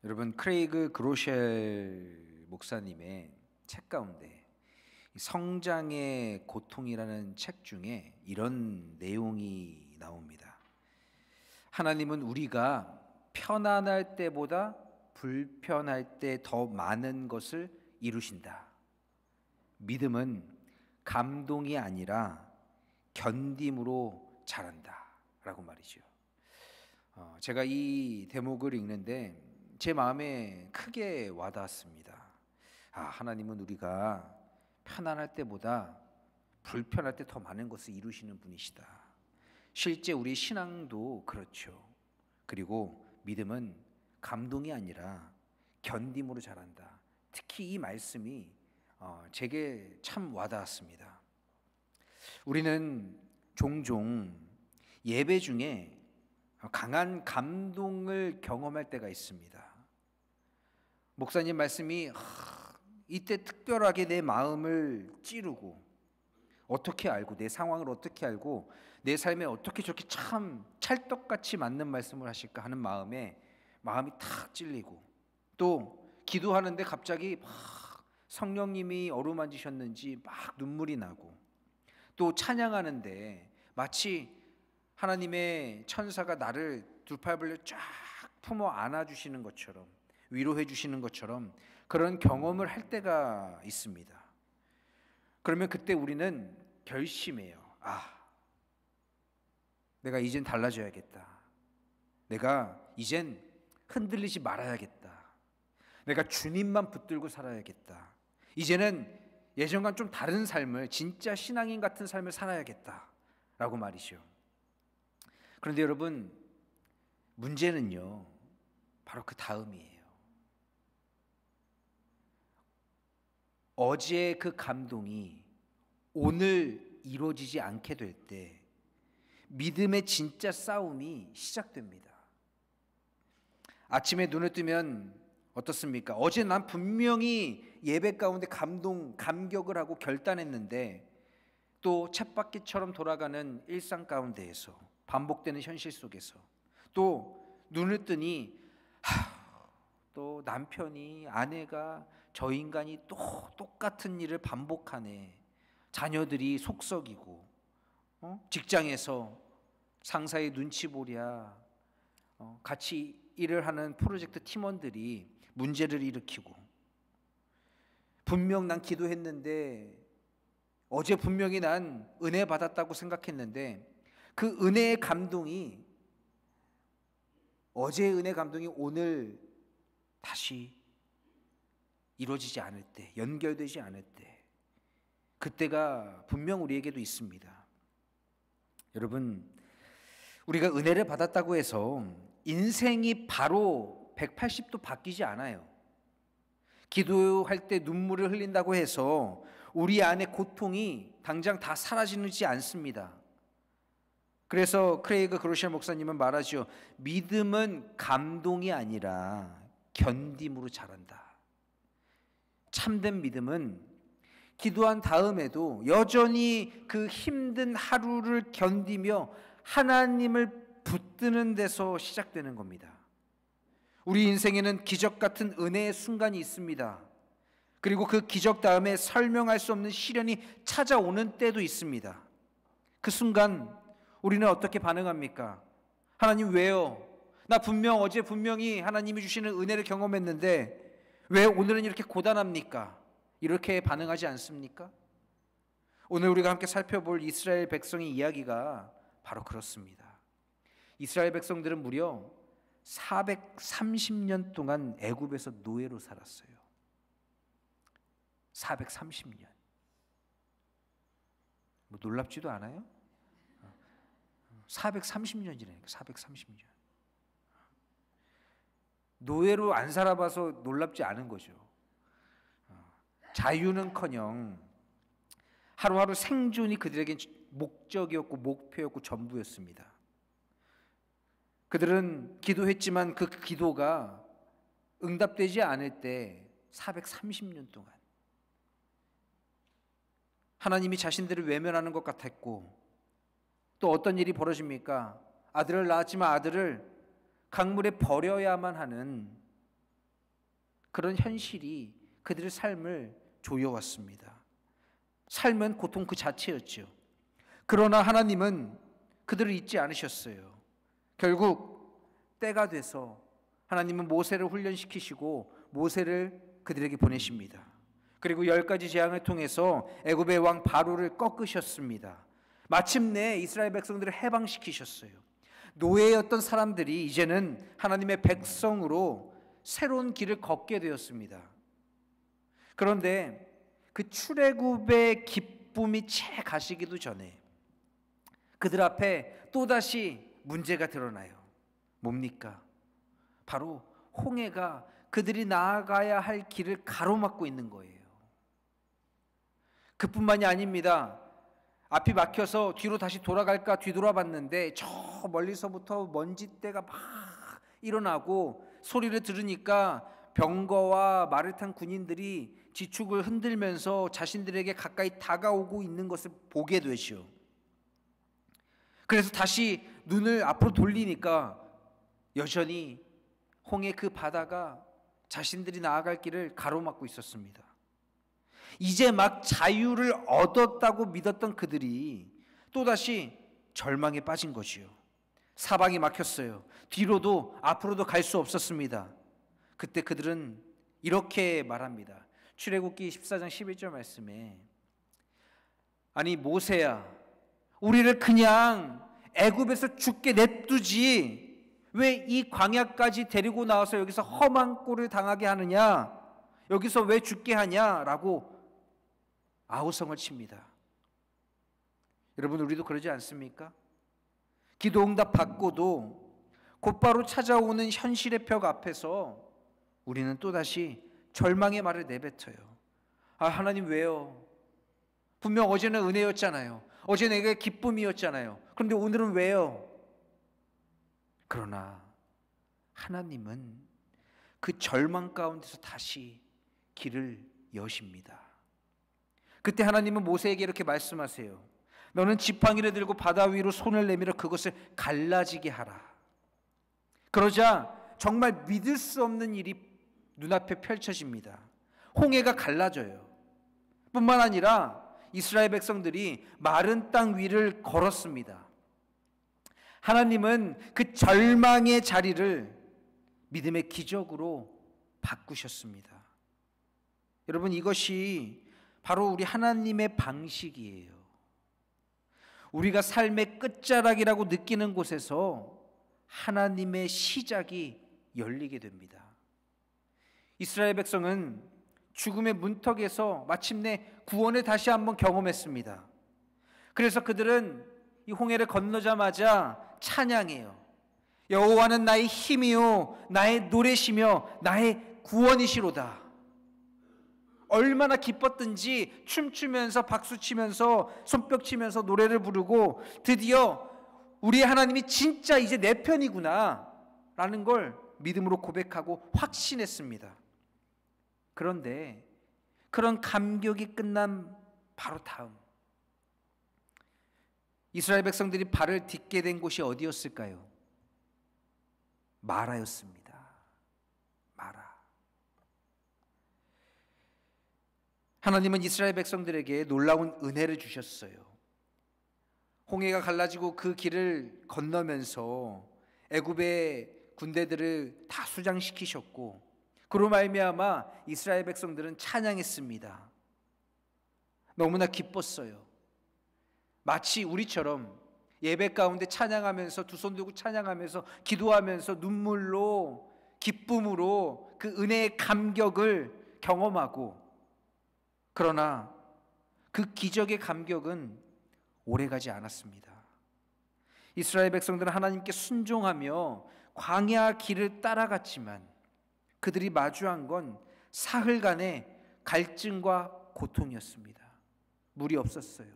여러분, 크레이그 그로셸 목사님의 책 가운데 성장의 고통이라는 책 중에 이런 내용이 나옵니다. 하나님은 우리가 편안할 때보다 불편할 때 더 많은 것을 이루신다. 믿음은 감동이 아니라 견딤으로 자란다 라고 말이죠. 제가 이 대목을 읽는데 제 마음에 크게 와닿았습니다. 하나님은 우리가 편안할 때보다 불편할 때 더 많은 것을 이루시는 분이시다. 실제 우리 신앙도 그렇죠. 그리고 믿음은 감동이 아니라 견딤으로 자란다. 특히 이 말씀이 제게 참 와닿았습니다. 우리는 종종 예배 중에 강한 감동을 경험할 때가 있습니다. 목사님 말씀이 이때 특별하게 내 마음을 찌르고, 어떻게 알고, 내 상황을 어떻게 알고, 내 삶에 어떻게 저렇게 참 찰떡같이 맞는 말씀을 하실까 하는 마음이 탁 찔리고, 또 기도하는데 갑자기 막 성령님이 어루만지셨는지 막 눈물이 나고, 또 찬양하는데 마치 하나님의 천사가 나를 두 팔 벌려 쫙 품어 안아주시는 것처럼, 위로해 주시는 것처럼 그런 경험을 할 때가 있습니다. 그러면 그때 우리는 결심해요. 내가 이젠 달라져야겠다. 내가 이젠 흔들리지 말아야겠다. 내가 주님만 붙들고 살아야겠다. 이제는 예전과는 좀 다른 삶을, 진짜 신앙인 같은 삶을 살아야겠다 라고 말이죠. 그런데 여러분, 문제는요, 바로 그 다음이에요. 어제의 그 감동이 오늘 이루어지지 않게 될 때 믿음의 진짜 싸움이 시작됩니다. 아침에 눈을 뜨면 어떻습니까? 어제 난 분명히 예배 가운데 감격을 하고 결단했는데, 또 쳇바퀴처럼 돌아가는 일상 가운데에서, 반복되는 현실 속에서 또 눈을 뜨니 또 남편이, 아내가, 저 인간이 또 똑같은 일을 반복하네. 자녀들이 속썩이고, 직장에서 상사의 눈치 보랴, 같이 일을 하는 프로젝트 팀원들이 문제를 일으키고, 분명 난 기도했는데, 어제 분명히 난 은혜 받았다고 생각했는데, 그 은혜의 감동이, 어제의 은혜 감동이 오늘 다시 이루어지지 않을 때, 연결되지 않을 때, 그때가 분명 우리에게도 있습니다. 여러분, 우리가 은혜를 받았다고 해서 인생이 바로 180도 바뀌지 않아요. 기도할 때 눈물을 흘린다고 해서 우리 안의 고통이 당장 다 사라지지 않습니다. 그래서 크레이그 그로셜 목사님은 말하죠. 믿음은 감동이 아니라 견딤으로 자란다. 참된 믿음은 기도한 다음에도 여전히 그 힘든 하루를 견디며 하나님을 붙드는 데서 시작되는 겁니다. 우리 인생에는 기적 같은 은혜의 순간이 있습니다. 그리고 그 기적 다음에 설명할 수 없는 시련이 찾아오는 때도 있습니다. 그 순간 우리는 어떻게 반응합니까? 하나님 왜요? 나 어제 분명히 하나님이 주시는 은혜를 경험했는데 왜 오늘은 이렇게 고단합니까? 이렇게 반응하지 않습니까? 오늘 우리가 함께 살펴볼 이스라엘 백성의 이야기가 바로 그렇습니다. 이스라엘 백성들은 무려 430년 동안 애굽에서 노예로 살았어요. 430년. 뭐 놀랍지도 않아요? 430년이라니까. 430년. 노예로 안 살아봐서 놀랍지 않은 거죠. 자유는커녕 하루하루 생존이 그들에겐 목적이었고 목표였고 전부였습니다. 그들은 기도했지만 그 기도가 응답되지 않을 때 430년 동안 하나님이 자신들을 외면하는 것 같았고, 또 어떤 일이 벌어집니까? 아들을 낳았지만 아들을 강물에 버려야만 하는 그런 현실이 그들의 삶을 조여왔습니다. 삶은 고통 그 자체였죠. 그러나 하나님은 그들을 잊지 않으셨어요. 결국 때가 돼서 하나님은 모세를 훈련시키시고 모세를 그들에게 보내십니다. 그리고 10가지 재앙을 통해서 애굽의 왕 바로를 꺾으셨습니다. 마침내 이스라엘 백성들을 해방시키셨어요. 노예였던 사람들이 이제는 하나님의 백성으로 새로운 길을 걷게 되었습니다. 그런데 그 출애굽의 기쁨이 채 가시기도 전에 그들 앞에 또다시 문제가 드러나요. 뭡니까? 바로 홍해가 그들이 나아가야 할 길을 가로막고 있는 거예요. 그뿐만이 아닙니다. 앞이 막혀서 뒤로 다시 돌아갈까 뒤돌아봤는데 저 멀리서부터 먼지떼가 막 일어나고 소리를 들으니까 병거와 말을 탄 군인들이 지축을 흔들면서 자신들에게 가까이 다가오고 있는 것을 보게 되죠. 그래서 다시 눈을 앞으로 돌리니까 여전히 홍해 그 바다가 자신들이 나아갈 길을 가로막고 있었습니다. 이제 막 자유를 얻었다고 믿었던 그들이 또다시 절망에 빠진 거지요. 사방이 막혔어요. 뒤로도 앞으로도 갈 수 없었습니다. 그때 그들은 이렇게 말합니다. 출애굽기 14장 11절 말씀에 아니 모세야, 우리를 그냥 애굽에서 죽게 냅두지 왜 이 광야까지 데리고 나와서 여기서 험한 꼴을 당하게 하느냐, 여기서 왜 죽게 하냐라고 아우성을 칩니다. 여러분, 우리도 그러지 않습니까? 기도 응답 받고도 곧바로 찾아오는 현실의 벽 앞에서 우리는 또다시 절망의 말을 내뱉어요. 아, 하나님 왜요? 분명 어제는 은혜였잖아요. 어제 내게 기쁨이었잖아요. 그런데 오늘은 왜요? 그러나 하나님은 그 절망 가운데서 다시 길을 여십니다. 그때 하나님은 모세에게 이렇게 말씀하세요. 너는 지팡이를 들고 바다 위로 손을 내밀어 그것을 갈라지게 하라. 그러자 정말 믿을 수 없는 일이 눈앞에 펼쳐집니다. 홍해가 갈라져요. 뿐만 아니라 이스라엘 백성들이 마른 땅 위를 걸었습니다. 하나님은 그 절망의 자리를 믿음의 기적으로 바꾸셨습니다. 여러분, 이것이 바로 우리 하나님의 방식이에요. 우리가 삶의 끝자락이라고 느끼는 곳에서 하나님의 시작이 열리게 됩니다. 이스라엘 백성은 죽음의 문턱에서 마침내 구원을 다시 한번 경험했습니다. 그래서 그들은 이 홍해를 건너자마자 찬양해요. 여호와는 나의 힘이요 나의 노래시며 나의 구원이시로다. 얼마나 기뻤든지 춤추면서 박수치면서 손뼉치면서 노래를 부르고 드디어 우리 하나님이 진짜 이제 내 편이구나 라는 걸 믿음으로 고백하고 확신했습니다. 그런데 그런 감격이 끝난 바로 다음, 이스라엘 백성들이 발을 딛게 된 곳이 어디였을까요? 마라였습니다. 마라. 하나님은 이스라엘 백성들에게 놀라운 은혜를 주셨어요. 홍해가 갈라지고 그 길을 건너면서 애굽의 군대들을 다 수장시키셨고, 그로 말미암아 이스라엘 백성들은 찬양했습니다. 너무나 기뻤어요. 마치 우리처럼 예배 가운데 찬양하면서 두 손 들고 찬양하면서 기도하면서 눈물로 기쁨으로 그 은혜의 감격을 경험하고, 그러나 그 기적의 감격은 오래가지 않았습니다. 이스라엘 백성들은 하나님께 순종하며 광야 길을 따라갔지만 그들이 마주한 건 사흘간의 갈증과 고통이었습니다. 물이 없었어요.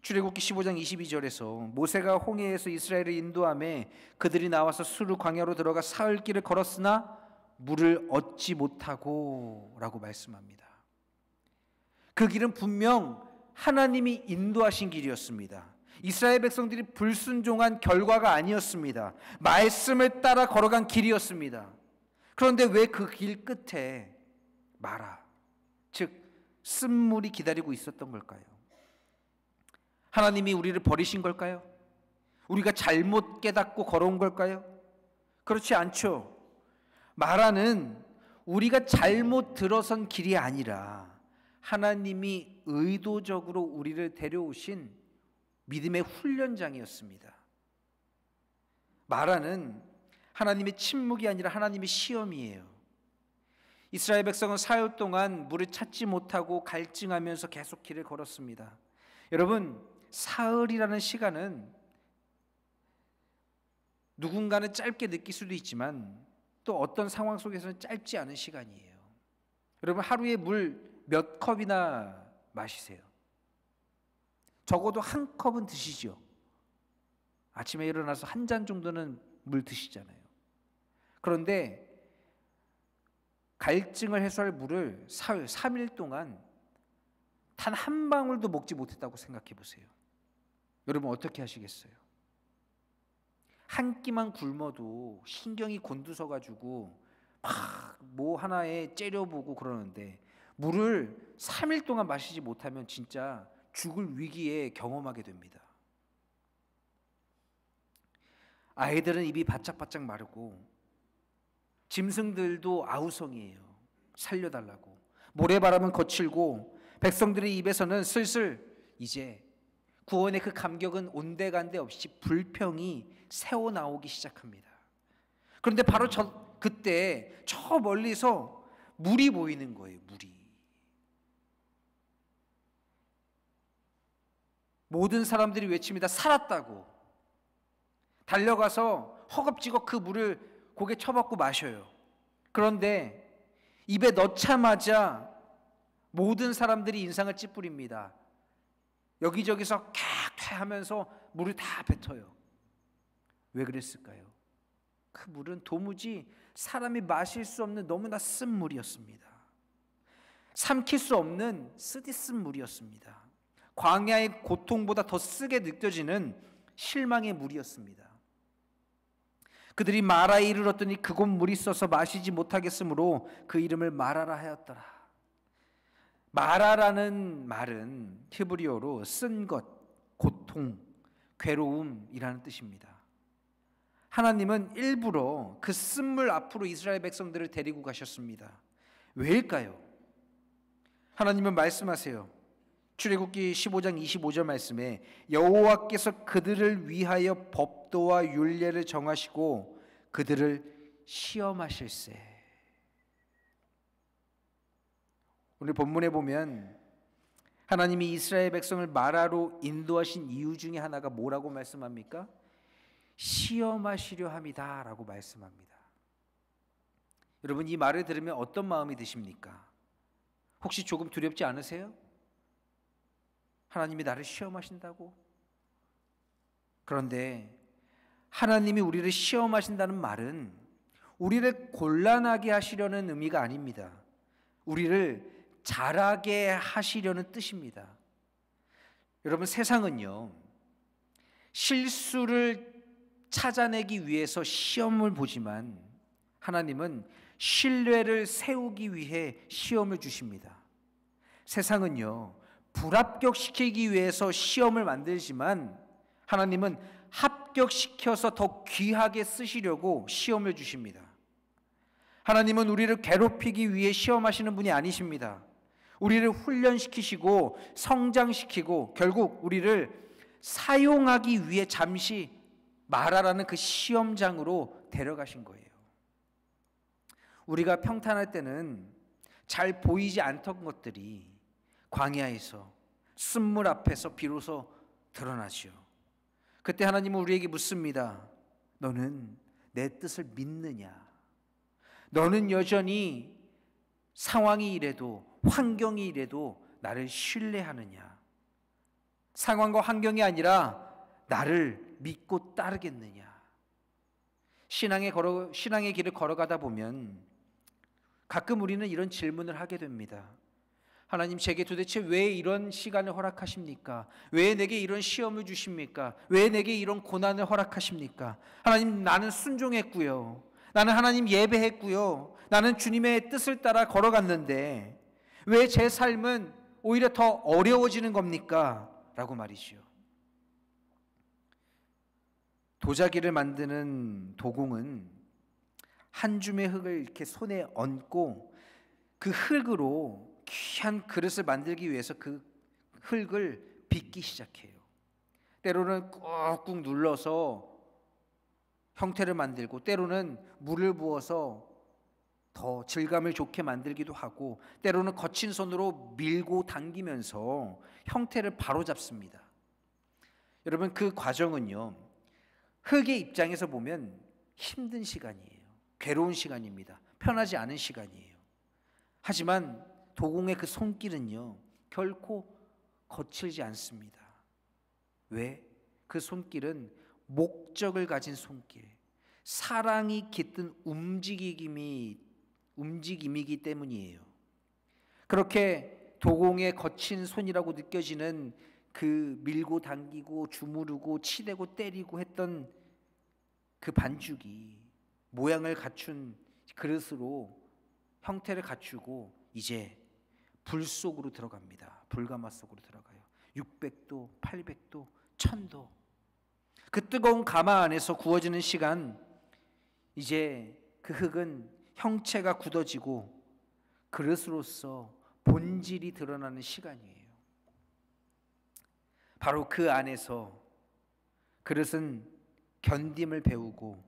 출애굽기 15장 22절에서 모세가 홍해에서 이스라엘을 인도하며 그들이 나와서 수르 광야로 들어가 사흘 길을 걸었으나 물을 얻지 못하고 라고 말씀합니다. 그 길은 분명 하나님이 인도하신 길이었습니다. 이스라엘 백성들이 불순종한 결과가 아니었습니다. 말씀을 따라 걸어간 길이었습니다. 그런데 왜 그 길 끝에 마라, 즉 쓴물이 기다리고 있었던 걸까요? 하나님이 우리를 버리신 걸까요? 우리가 잘못 깨닫고 걸어온 걸까요? 그렇지 않죠. 마라는 우리가 잘못 들어선 길이 아니라 하나님이 의도적으로 우리를 데려오신 믿음의 훈련장이었습니다. 마라는 하나님의 침묵이 아니라 하나님의 시험이에요. 이스라엘 백성은 사흘 동안 물을 찾지 못하고 갈증하면서 계속 길을 걸었습니다. 여러분, 사흘이라는 시간은 누군가는 짧게 느낄 수도 있지만 또 어떤 상황 속에서는 짧지 않은 시간이에요. 여러분, 하루에 물 몇 컵이나 마시세요? 적어도 한 컵은 드시죠. 아침에 일어나서 한 잔 정도는 물 드시잖아요. 그런데 갈증을 해소할 물을 사흘, 3일 동안 단 한 방울도 먹지 못했다고 생각해 보세요. 여러분 어떻게 하시겠어요? 한 끼만 굶어도 신경이 곤두서가지고 막 뭐 하나에 째려보고 그러는데 물을 3일 동안 마시지 못하면 진짜 죽을 위기에 경험하게 됩니다. 아이들은 입이 바짝바짝 마르고 짐승들도 아우성이에요. 살려달라고. 모래바람은 거칠고 백성들의 입에서는 슬슬 이제 구원의 그 감격은 온데간데 없이 불평이 새어나오기 시작합니다. 그런데 바로 그때 저 멀리서 물이 보이는 거예요. 물이. 모든 사람들이 외칩니다. 살았다고. 달려가서 허겁지겁 그 물을 고개 쳐박고 마셔요. 그런데 입에 넣자마자 모든 사람들이 인상을 찌푸립니다. 여기저기서 캬 하면서 물을 다 뱉어요. 왜 그랬을까요? 그 물은 도무지 사람이 마실 수 없는 너무나 쓴 물이었습니다. 삼킬 수 없는 쓰디쓴 물이었습니다. 광야의 고통보다 더 쓰게 느껴지는 실망의 물이었습니다. 그들이 마라에 이르렀더니 그곳 물이 써서 마시지 못하겠으므로 그 이름을 마라라 하였더라. 마라라는 말은 히브리어로 쓴 것, 고통, 괴로움이라는 뜻입니다. 하나님은 일부러 그 쓴물 앞으로 이스라엘 백성들을 데리고 가셨습니다. 왜일까요? 하나님은 말씀하세요. 출애굽기 15장 25절 말씀에 여호와께서 그들을 위하여 법도와 율례를 정하시고 그들을 시험하실세. 오늘 본문에 보면 하나님이 이스라엘 백성을 마라로 인도하신 이유 중에 하나가 뭐라고 말씀합니까? 시험하시려 함이다 라고 말씀합니다. 여러분, 이 말을 들으면 어떤 마음이 드십니까? 혹시 조금 두렵지 않으세요? 하나님이 나를 시험하신다고? 그런데 하나님이 우리를 시험하신다는 말은 우리를 곤란하게 하시려는 의미가 아닙니다. 우리를 자라게 하시려는 뜻입니다. 여러분, 세상은요, 실수를 찾아내기 위해서 시험을 보지만 하나님은 신뢰를 세우기 위해 시험을 주십니다. 세상은요, 불합격시키기 위해서 시험을 만들지만 하나님은 합격시켜서 더 귀하게 쓰시려고 시험을 주십니다. 하나님은 우리를 괴롭히기 위해 시험하시는 분이 아니십니다. 우리를 훈련시키시고 성장시키고 결국 우리를 사용하기 위해 잠시 마라라는 그 시험장으로 데려가신 거예요. 우리가 평탄할 때는 잘 보이지 않던 것들이 광야에서 쓴물 앞에서 비로소 드러나죠. 그때 하나님은 우리에게 묻습니다. 너는 내 뜻을 믿느냐? 너는 여전히 상황이 이래도 환경이 이래도 나를 신뢰하느냐? 상황과 환경이 아니라 나를 믿고 따르겠느냐? 신앙의 길을 걸어가다 보면 가끔 우리는 이런 질문을 하게 됩니다. 하나님, 제게 도대체 왜 이런 시간을 허락하십니까? 왜 내게 이런 시험을 주십니까? 왜 내게 이런 고난을 허락하십니까? 하나님, 나는 순종했고요. 나는 하나님 예배했고요. 나는 주님의 뜻을 따라 걸어갔는데 왜 제 삶은 오히려 더 어려워지는 겁니까? 라고 말이죠. 도자기를 만드는 도공은 한 줌의 흙을 이렇게 손에 얹고 그 흙으로 귀한 그릇을 만들기 위해서 그 흙을 빚기 시작해요. 때로는 꾹꾹 눌러서 형태를 만들고, 때로는 물을 부어서 더 질감을 좋게 만들기도 하고, 때로는 거친 손으로 밀고 당기면서 형태를 바로잡습니다. 여러분, 그 과정은요, 흙의 입장에서 보면 힘든 시간이에요. 괴로운 시간입니다. 편하지 않은 시간이에요. 하지만 도공의 그 손길은요, 결코 거칠지 않습니다. 왜? 그 손길은 목적을 가진 손길, 사랑이 깃든 움직임이기 때문이에요. 그렇게 도공의 거친 손이라고 느껴지는 그 밀고 당기고 주무르고 치대고 때리고 했던 그 반죽이 모양을 갖춘 그릇으로 형태를 갖추고 이제 불 속으로 들어갑니다. 불가마 속으로 들어가요. 600도, 800도, 1000도. 그 뜨거운 가마 안에서 구워지는 시간, 이제 그 흙은 형체가 굳어지고 그릇으로서 본질이 드러나는 시간이에요. 바로 그 안에서 그릇은 견딤을 배우고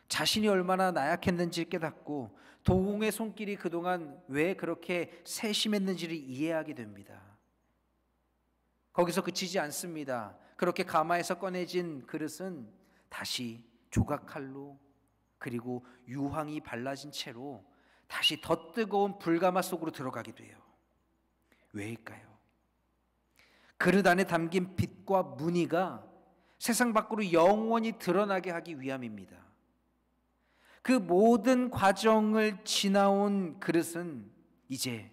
자신이 얼마나 나약했는지 깨닫고 도공의 손길이 그동안 왜 그렇게 세심했는지를 이해하게 됩니다. 거기서 그치지 않습니다. 그렇게 가마에서 꺼내진 그릇은 다시 조각칼로, 그리고 유황이 발라진 채로 다시 더 뜨거운 불가마 속으로 들어가게 돼요. 왜일까요? 그릇 안에 담긴 빛과 무늬가 세상 밖으로 영원히 드러나게 하기 위함입니다. 그 모든 과정을 지나온 그릇은 이제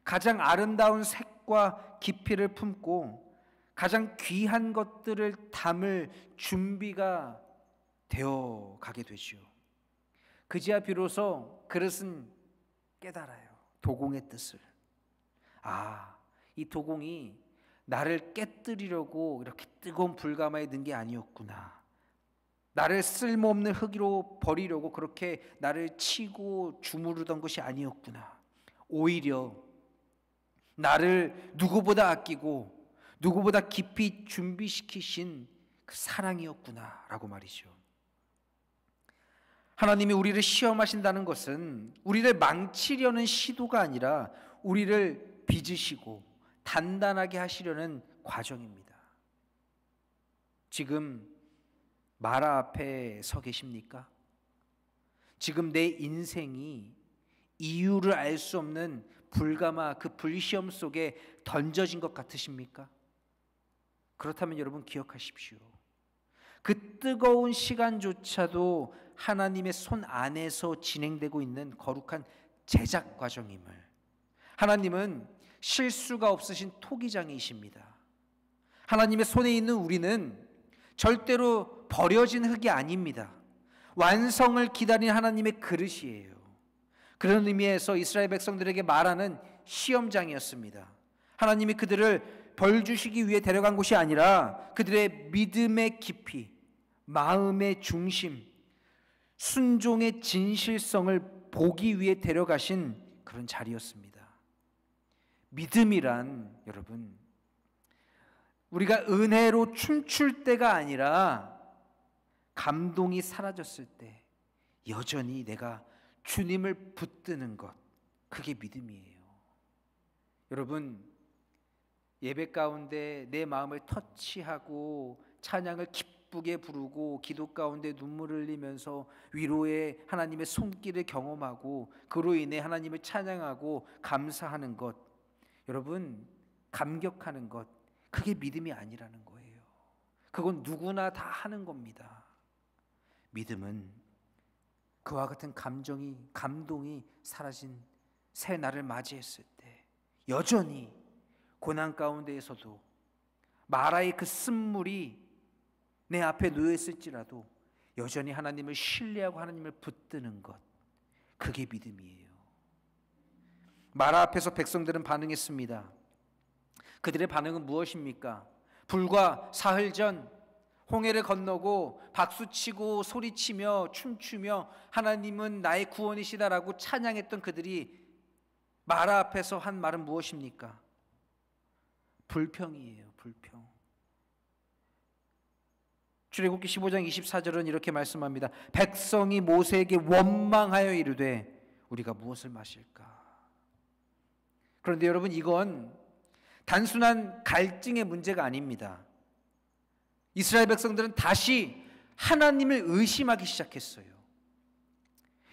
가장 아름다운 색과 깊이를 품고 가장 귀한 것들을 담을 준비가 되어 가게 되죠. 그제야 비로소 그릇은 깨달아요. 도공의 뜻을. 이 도공이 나를 깨뜨리려고 이렇게 뜨거운 불가마에 넣은 게 아니었구나. 나를 쓸모없는 흙으로 버리려고 그렇게 나를 치고 주무르던 것이 아니었구나. 오히려 나를 누구보다 아끼고 누구보다 깊이 준비시키신 그 사랑이었구나 라고 말이죠. 하나님이 우리를 시험하신다는 것은 우리를 망치려는 시도가 아니라 우리를 빚으시고 단단하게 하시려는 과정입니다. 지금 마라 앞에 서 계십니까? 지금 내 인생이 이유를 알 수 없는 불가마, 그 불시험 속에 던져진 것 같으십니까? 그렇다면 여러분 기억하십시오. 그 뜨거운 시간조차도 하나님의 손 안에서 진행되고 있는 거룩한 제작 과정임을, 하나님은 실수가 없으신 토기장이십니다. 하나님의 손에 있는 우리는 절대로 버려진 흙이 아닙니다. 완성을 기다린 하나님의 그릇이에요. 그런 의미에서 이스라엘 백성들에게 말하는 시험장이었습니다. 하나님이 그들을 벌 주시기 위해 데려간 곳이 아니라 그들의 믿음의 깊이, 마음의 중심, 순종의 진실성을 보기 위해 데려가신 그런 자리였습니다. 믿음이란 여러분, 우리가 은혜로 춤출 때가 아니라 감동이 사라졌을 때 여전히 내가 주님을 붙드는 것, 그게 믿음이에요. 여러분, 예배 가운데 내 마음을 터치하고 찬양을 기쁘게 부르고 기도 가운데 눈물을 흘리면서 위로의 하나님의 손길을 경험하고 그로 인해 하나님을 찬양하고 감사하는 것, 여러분, 감격하는 것, 그게 믿음이 아니라는 거예요. 그건 누구나 다 하는 겁니다. 믿음은 그와 같은 감동이 사라진 새 날을 맞이했을 때 여전히 고난 가운데에서도 마라의 그 쓴물이 내 앞에 놓여 있을지라도 여전히 하나님을 신뢰하고 하나님을 붙드는 것, 그게 믿음이에요. 마라 앞에서 백성들은 반응했습니다. 그들의 반응은 무엇입니까? 불과 사흘 전 홍해를 건너고 박수치고 소리치며 춤추며 하나님은 나의 구원이시다라고 찬양했던 그들이 마라 앞에서 한 말은 무엇입니까? 불평이에요. 불평. 출애굽기 15장 24절은 이렇게 말씀합니다. 백성이 모세에게 원망하여 이르되 우리가 무엇을 마실까? 그런데 여러분, 이건 단순한 갈증의 문제가 아닙니다. 이스라엘 백성들은 다시 하나님을 의심하기 시작했어요.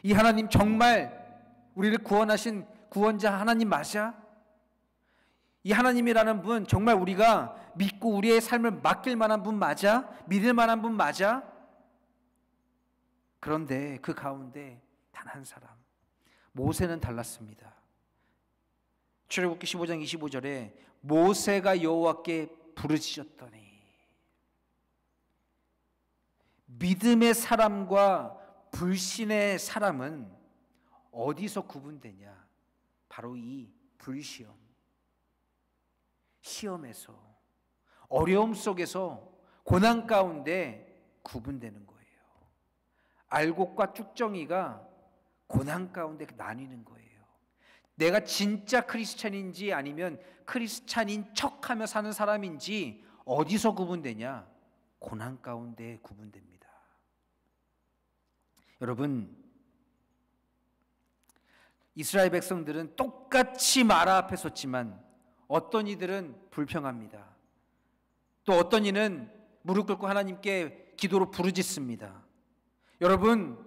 이 하나님 정말 우리를 구원하신 구원자 하나님 맞아? 이 하나님이라는 분 정말 우리가 믿고 우리의 삶을 맡길 만한 분 맞아? 믿을 만한 분 맞아? 그런데 그 가운데 단 한 사람, 모세는 달랐습니다. 출애굽기 15장 25절에 모세가 여호와께 부르짖었더니, 믿음의 사람과 불신의 사람은 어디서 구분되냐? 바로 이 불시험, 시험에서, 어려움 속에서, 고난 가운데 구분되는 거예요. 알곡과 쭉정이가 고난 가운데 나뉘는 거예요. 내가 진짜 크리스찬인지 아니면 크리스찬인 척하며 사는 사람인지 어디서 구분되냐? 고난 가운데 구분됩니다. 여러분, 이스라엘 백성들은 똑같이 마라 앞에 섰지만 어떤 이들은 불평합니다. 또 어떤 이는 무릎 꿇고 하나님께 기도로 부르짖습니다. 여러분,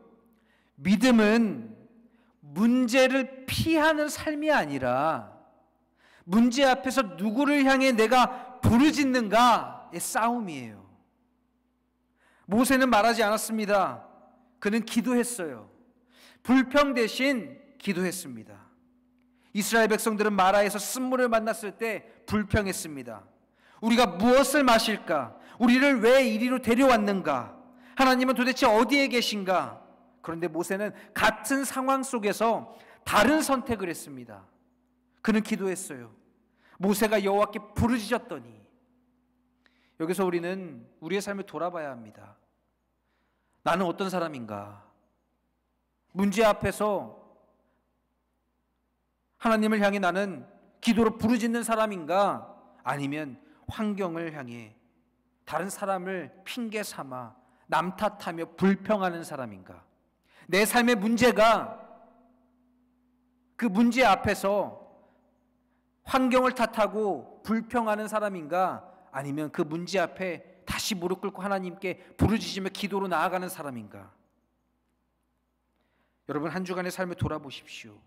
믿음은 문제를 피하는 삶이 아니라 문제 앞에서 누구를 향해 내가 부르짖는가의 싸움이에요. 모세는 말하지 않았습니다. 그는 기도했어요. 불평 대신 기도했습니다. 이스라엘 백성들은 마라에서 쓴물을 만났을 때 불평했습니다. 우리가 무엇을 마실까? 우리를 왜 이리로 데려왔는가? 하나님은 도대체 어디에 계신가? 그런데 모세는 같은 상황 속에서 다른 선택을 했습니다. 그는 기도했어요. 모세가 여호와께 부르짖었더니, 여기서 우리는 우리의 삶을 돌아봐야 합니다. 나는 어떤 사람인가? 문제 앞에서 하나님을 향해 나는 기도로 부르짖는 사람인가? 아니면 환경을 향해 다른 사람을 핑계 삼아 남 탓하며 불평하는 사람인가? 내 삶의 문제가 그 문제 앞에서 환경을 탓하고 불평하는 사람인가? 아니면 그 문제 앞에 다시 무릎 꿇고 하나님께 부르짖으며 기도로 나아가는 사람인가? 여러분, 한 주간의 삶을 돌아보십시오.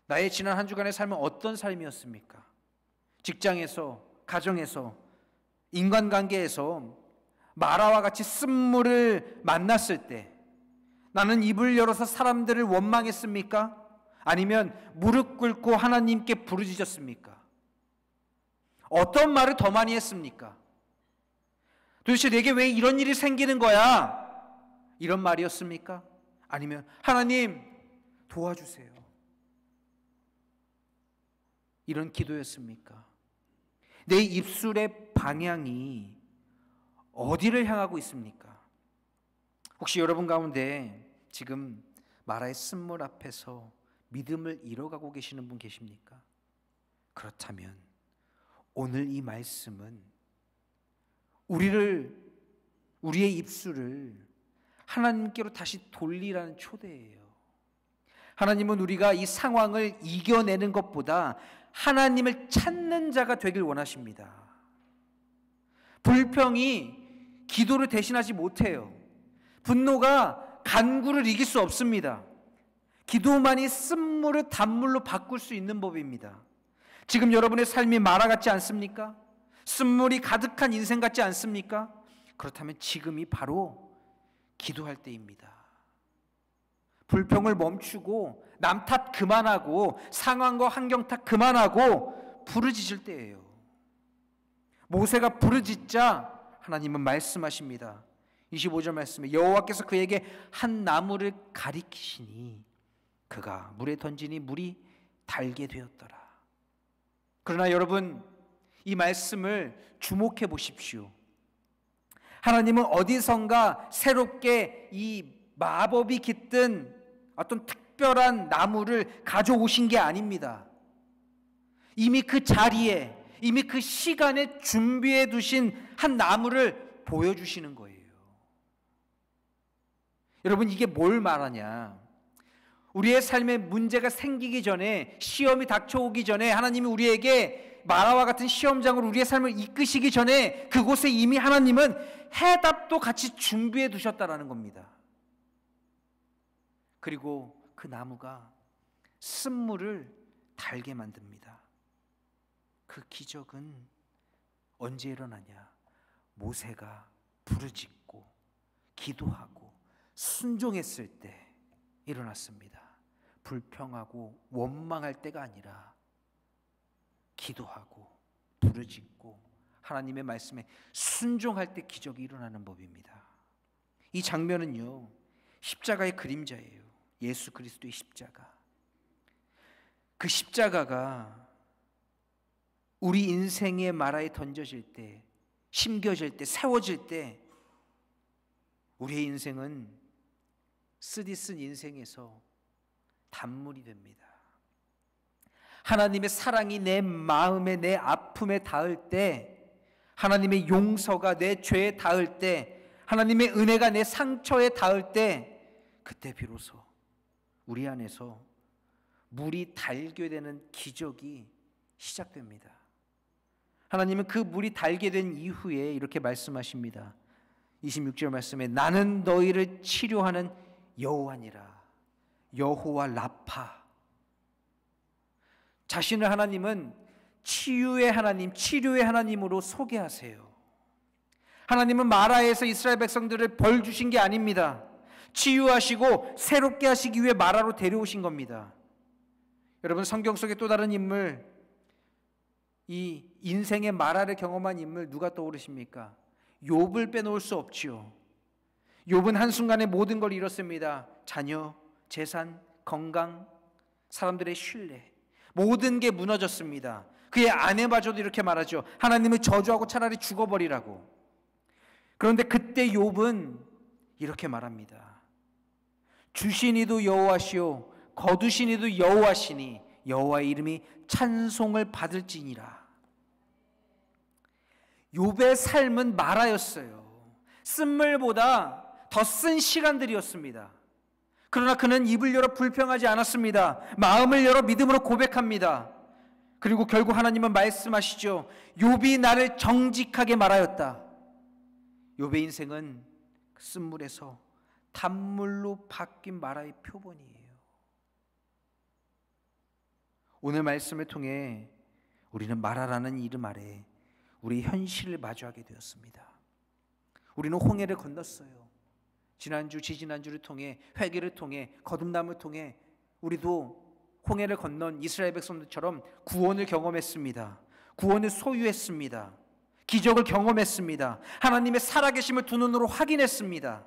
나의 지난 한 주간의 삶은 어떤 삶이었습니까? 직장에서, 가정에서, 인간관계에서 마라와 같이 쓴물을 만났을 때 나는 입을 열어서 사람들을 원망했습니까? 아니면 무릎 꿇고 하나님께 부르짖었습니까? 어떤 말을 더 많이 했습니까? 도대체 내게 왜 이런 일이 생기는 거야? 이런 말이었습니까? 아니면 하나님 도와주세요, 이런 기도였습니까? 내 입술의 방향이 어디를 향하고 있습니까? 혹시 여러분 가운데 지금 마라의 쓴물 앞에서 믿음을 잃어가고 계시는 분 계십니까? 그렇다면 오늘 이 말씀은 우리의 입술을 하나님께로 다시 돌리라는 초대예요. 하나님은 우리가 이 상황을 이겨내는 것보다 하나님을 찾는 자가 되길 원하십니다. 불평이 기도를 대신하지 못해요. 분노가 간구를 이길 수 없습니다. 기도만이 쓴물을 단물로 바꿀 수 있는 법입니다. 지금 여러분의 삶이 마라 같지 않습니까? 쓴물이 가득한 인생 같지 않습니까? 그렇다면 지금이 바로 기도할 때입니다. 불평을 멈추고 남 탓 그만하고 상황과 환경 탓 그만하고 부르짖을 때예요. 모세가 부르짖자 하나님은 말씀하십니다. 25절 말씀에 여호와께서 그에게 한 나무를 가리키시니 그가 물에 던지니 물이 달게 되었더라. 그러나 여러분, 이 말씀을 주목해 보십시오. 하나님은 어디선가 새롭게 이 마법이 깃든 어떤 특별한 나무를 가져오신 게 아닙니다. 이미 그 자리에, 이미 그 시간에 준비해 두신 한 나무를 보여주시는 거예요. 여러분, 이게 뭘 말하냐? 우리의 삶에 문제가 생기기 전에, 시험이 닥쳐오기 전에 하나님이 우리에게 마라와 같은 시험장으로 우리의 삶을 이끄시기 전에 그곳에 이미 하나님은 해답도 같이 준비해 두셨다라는 겁니다. 그리고 그 나무가 쓴물을 달게 만듭니다. 그 기적은 언제 일어나냐? 모세가 부르짖고 기도하고 순종했을 때 일어났습니다. 불평하고 원망할 때가 아니라 기도하고 부르짖고 하나님의 말씀에 순종할 때 기적이 일어나는 법입니다. 이 장면은요, 십자가의 그림자예요. 예수 그리스도의 십자가. 그 십자가가 우리 인생의 마라에 던져질 때, 심겨질 때, 세워질 때 우리의 인생은 쓰디쓴 인생에서 단물이 됩니다. 하나님의 사랑이 내 마음에, 내 아픔에 닿을 때, 하나님의 용서가 내 죄에 닿을 때, 하나님의 은혜가 내 상처에 닿을 때, 그때 비로소 우리 안에서 물이 달게 되는 기적이 시작됩니다. 하나님은 그 물이 달게 된 이후에 이렇게 말씀하십니다. 26절 말씀에 나는 너희를 치료하는 여호와니라. 여호와 라파. 자신을 하나님은 치유의 하나님, 치료의 하나님으로 소개하세요. 하나님은 마라에서 이스라엘 백성들을 벌 주신 게 아닙니다. 치유하시고 새롭게 하시기 위해 마라로 데려오신 겁니다. 여러분, 성경 속의 또 다른 인물, 이 인생의 마라를 경험한 인물 누가 떠오르십니까? 욥을 빼놓을 수 없지요. 욥은 한순간에 모든 걸 잃었습니다. 자녀, 재산, 건강, 사람들의 신뢰, 모든 게 무너졌습니다. 그의 아내마저도 이렇게 말하죠. 하나님을 저주하고 차라리 죽어버리라고. 그런데 그때 욥은 이렇게 말합니다. 주신 이도 여호와시오 거두신 이도 여호와시니 여호와의 이름이 찬송을 받을지니라. 욥의 삶은 마라였어요. 쓴물보다 더 쓴 시간들이었습니다. 그러나 그는 입을 열어 불평하지 않았습니다. 마음을 열어 믿음으로 고백합니다. 그리고 결국 하나님은 말씀하시죠. 욥이 나를 정직하게 말하였다. 욥의 인생은 쓴물에서 단물로 바뀐 마라의 표본이에요. 오늘 말씀을 통해 우리는 마라라는 이름 아래 우리 현실을 마주하게 되었습니다. 우리는 홍해를 건넜어요. 지난주, 지지난주를 통해, 회개를 통해, 거듭남을 통해 우리도 홍해를 건넌 이스라엘 백성들처럼 구원을 경험했습니다. 구원을 소유했습니다. 기적을 경험했습니다. 하나님의 살아계심을 두 눈으로 확인했습니다.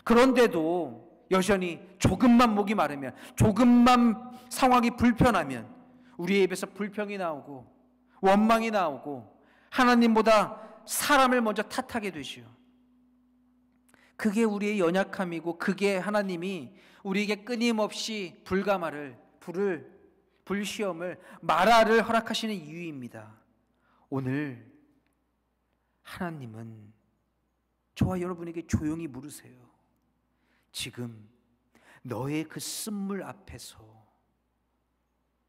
그런데도 여전히 조금만 목이 마르면, 조금만 상황이 불편하면 우리의 입에서 불평이 나오고 원망이 나오고 하나님보다 사람을 먼저 탓하게 되죠. 그게 우리의 연약함이고 그게 하나님이 우리에게 끊임없이 불가마를, 불시험을, 마라를 허락하시는 이유입니다. 오늘 하나님은 저와 여러분에게 조용히 물으세요. 지금 너의 그 쓴물 앞에서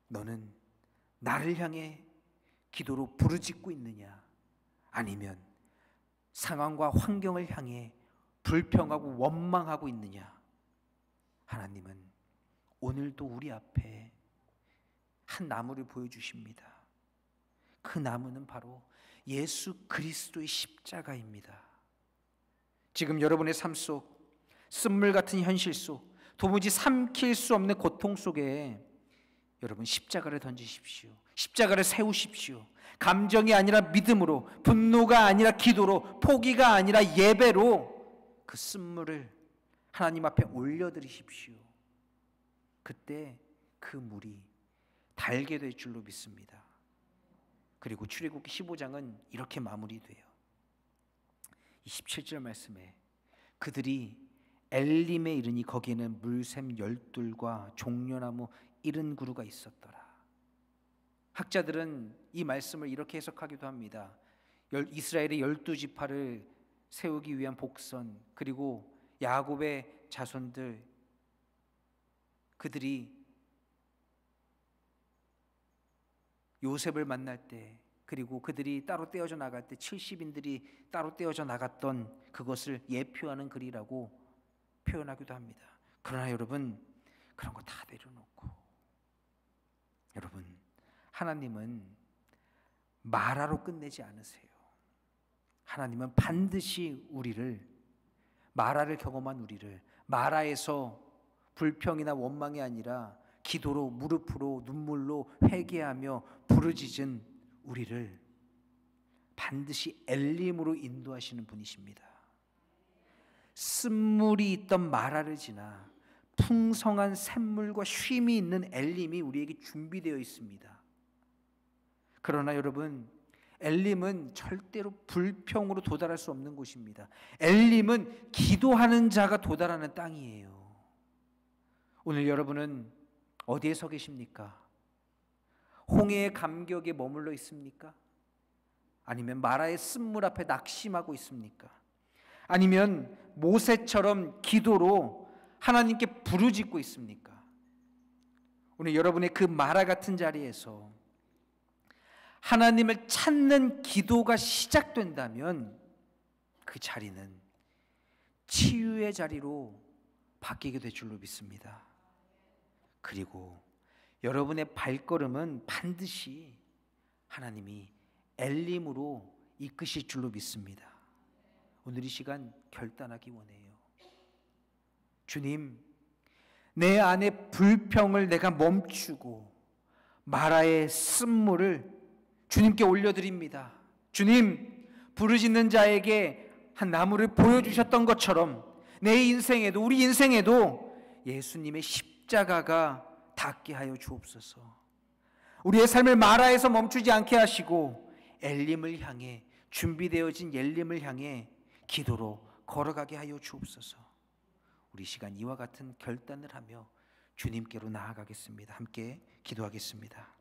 너는 나를 향해 기도로 부르짖고 있느냐? 아니면 상황과 환경을 향해 불평하고 원망하고 있느냐? 하나님은 오늘도 우리 앞에 한 나무를 보여주십니다. 그 나무는 바로 예수 그리스도의 십자가입니다. 지금 여러분의 삶 속, 쓴물 같은 현실 속, 도무지 삼킬 수 없는 고통 속에 여러분 십자가를 던지십시오. 십자가를 세우십시오. 감정이 아니라 믿음으로, 분노가 아니라 기도로, 포기가 아니라 예배로 그 쓴물을 하나님 앞에 올려드리십시오. 그때 그 물이 달게 될 줄로 믿습니다. 그리고 출애굽기 15장은 이렇게 마무리돼요. 27절 말씀에 그들이 엘림에 이르니 거기에는 물샘 12과 종려나무 70그루가 있었더라. 학자들은 이 말씀을 이렇게 해석하기도 합니다. 이스라엘의 12지파를 세우기 위한 복선, 그리고 야곱의 자손들, 그들이 요셉을 만날 때, 그리고 그들이 따로 떼어져 나갈 때 70인들이 따로 떼어져 나갔던 그것을 예표하는 글이라고 표현하기도 합니다. 그러나 여러분, 그런 거 다 내려놓고, 여러분, 하나님은 마라로 끝내지 않으세요. 하나님은 반드시 우리를, 마라를 경험한 우리를, 마라에서 불평이나 원망이 아니라 기도로, 무릎으로, 눈물로 회개하며 부르짖은 우리를 반드시 엘림으로 인도하시는 분이십니다. 쓴물이 있던 마라를 지나 풍성한 샘물과 쉼이 있는 엘림이 우리에게 준비되어 있습니다. 그러나 여러분, 엘림은 절대로 불평으로 도달할 수 없는 곳입니다. 엘림은 기도하는 자가 도달하는 땅이에요. 오늘 여러분은 어디에 서 계십니까? 홍해의 감격에 머물러 있습니까? 아니면 마라의 쓴물 앞에 낙심하고 있습니까? 아니면 모세처럼 기도로 하나님께 부르짖고 있습니까? 오늘 여러분의 그 마라 같은 자리에서 하나님을 찾는 기도가 시작된다면 그 자리는 치유의 자리로 바뀌게 될 줄로 믿습니다. 그리고 여러분의 발걸음은 반드시 하나님이 엘림으로 이끄실 줄로 믿습니다. 오늘 이 시간 결단하기 원해요. 주님, 내 안의 불평을 내가 멈추고 마라의 쓴물을 주님께 올려드립니다. 주님, 부르짖는 자에게 한 나무를 보여주셨던 것처럼 내 인생에도, 우리 인생에도 예수님의 십자가가 닿게 하여 주옵소서. 우리의 삶을 마라에서 멈추지 않게 하시고 엘림을 향해, 준비되어진 엘림을 향해 기도로 걸어가게 하여 주옵소서. 우리 시간 이와 같은 결단을 하며 주님께로 나아가겠습니다. 함께 기도하겠습니다.